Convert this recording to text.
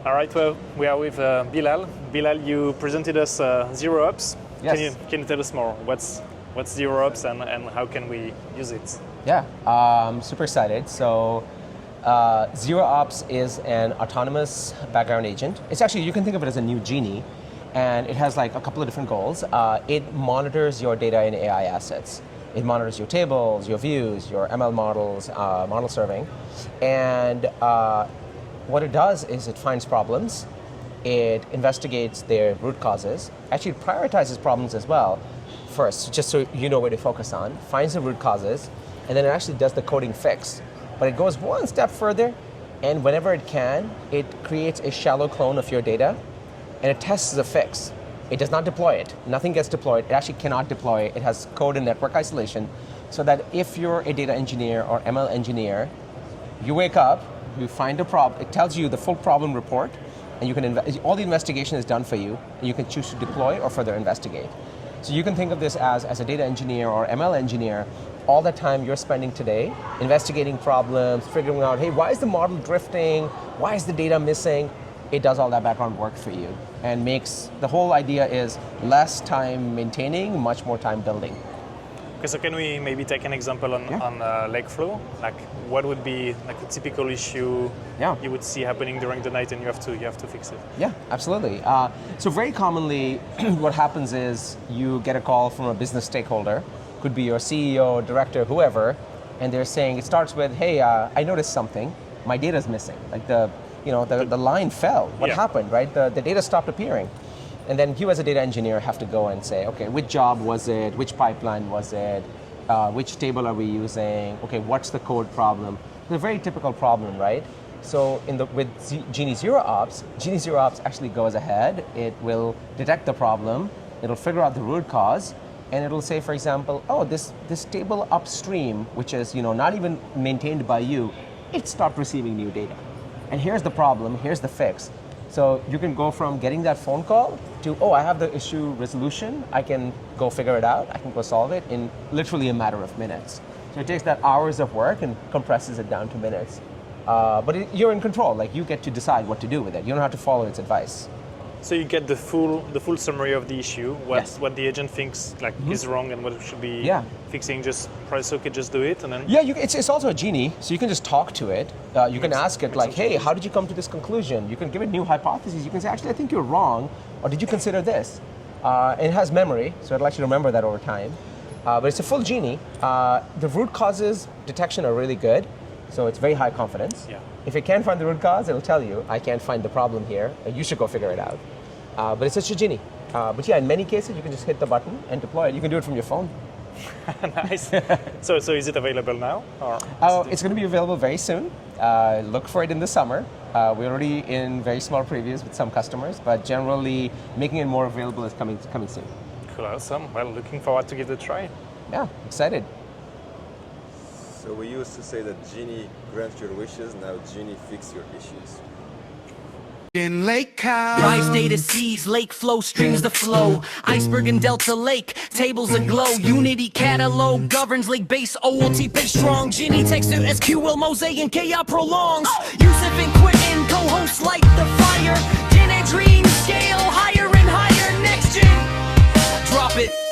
All right, well, we are with Bilal. Bilal, you presented us ZeroOps. Yes. Can you tell us more? What's ZeroOps and how can we use it? Yeah, super excited. So ZeroOps is an autonomous background agent. It's actually, you can think of it as a new Genie, and it has like a couple of different goals. It monitors your data and AI assets. It monitors your tables, your views, your ML models, model serving. And what it does is it finds problems, it investigates their root causes, actually it prioritizes problems as well first, just so you know where to focus on, finds the root causes, and then it actually does the coding fix. But it goes one step further, and whenever it can, it creates a shallow clone of your data, and it tests the fix. It does not deploy it. Nothing gets deployed. It actually cannot deploy it. It has code and network isolation, so that if you're a data engineer or ML engineer, you wake up, you find a problem, it tells you the full problem report, and you can all the investigation is done for you, and you can choose to deploy or further investigate. So you can think of this as a data engineer or ML engineer, all the time you're spending today investigating problems, figuring out, hey, why is the model drifting? Why is the data missing? It does all that background work for you, and makes, the whole idea is less time maintaining, much more time building. Okay, so can we maybe take an example on Lakeflow? Like, what would be like a typical issue you would see happening during the night, and you have to fix it? Yeah, absolutely. So very commonly, what happens is you get a call from a business stakeholder, could be your CEO, director, whoever, and they're saying, it starts with, hey, I noticed something, my data's missing. Like the line fell. What happened, right? The data stopped appearing. And then you as a data engineer have to go and say, okay, which job was it? Which pipeline was it? Which table are we using? Okay, what's the code problem? It's a very typical problem, right? So with Genie ZeroOps actually goes ahead. It will detect the problem. It'll figure out the root cause. And it'll say, for example, oh, this table upstream, which is not even maintained by you, it stopped receiving new data. And here's the problem, here's the fix. So you can go from getting that phone call to, oh, I have the issue resolution, I can go figure it out, I can go solve it in literally a matter of minutes. So it takes that hours of work and compresses it down to minutes. But you're in control, like you get to decide what to do with it. You don't have to follow its advice. So you get the full summary of the issue, what the agent thinks is wrong and what it should be fixing. Just press OK, just do it, and then it's also a Genie, so you can just talk to it. You can ask it like, hey, how did you come to this conclusion? You can give it new hypotheses. You can say, actually, I think you're wrong, or did you consider this? And it has memory, so it'll actually remember that over time. But it's a full Genie. The root causes detection are really good, so it's very high confidence. Yeah. If it can't find the root cause, it'll tell you, I can't find the problem here, you should go figure it out. But it's such a Genie. But in many cases, you can just hit the button and deploy it. You can do it from your phone. Nice. So is it available now? Or it's going to be available very soon. Look for it in the summer. We're already in very small previews with some customers, but generally making it more available is coming soon. Cool, awesome. Well, looking forward to give it a try. Yeah, excited. So we used to say that Genie grants your wishes, now Genie fix your issues. In Lake House. Rise data seas, lake flow, streams the flow. Iceberg and Delta Lake, tables aglow. Unity catalog governs lake base, OLT pay strong. Genie text to SQL, Mosaic and KI prolongs. Yusuf and Quentin, co-hosts light the fire. Gen dream scale higher and higher, next gen. Drop it.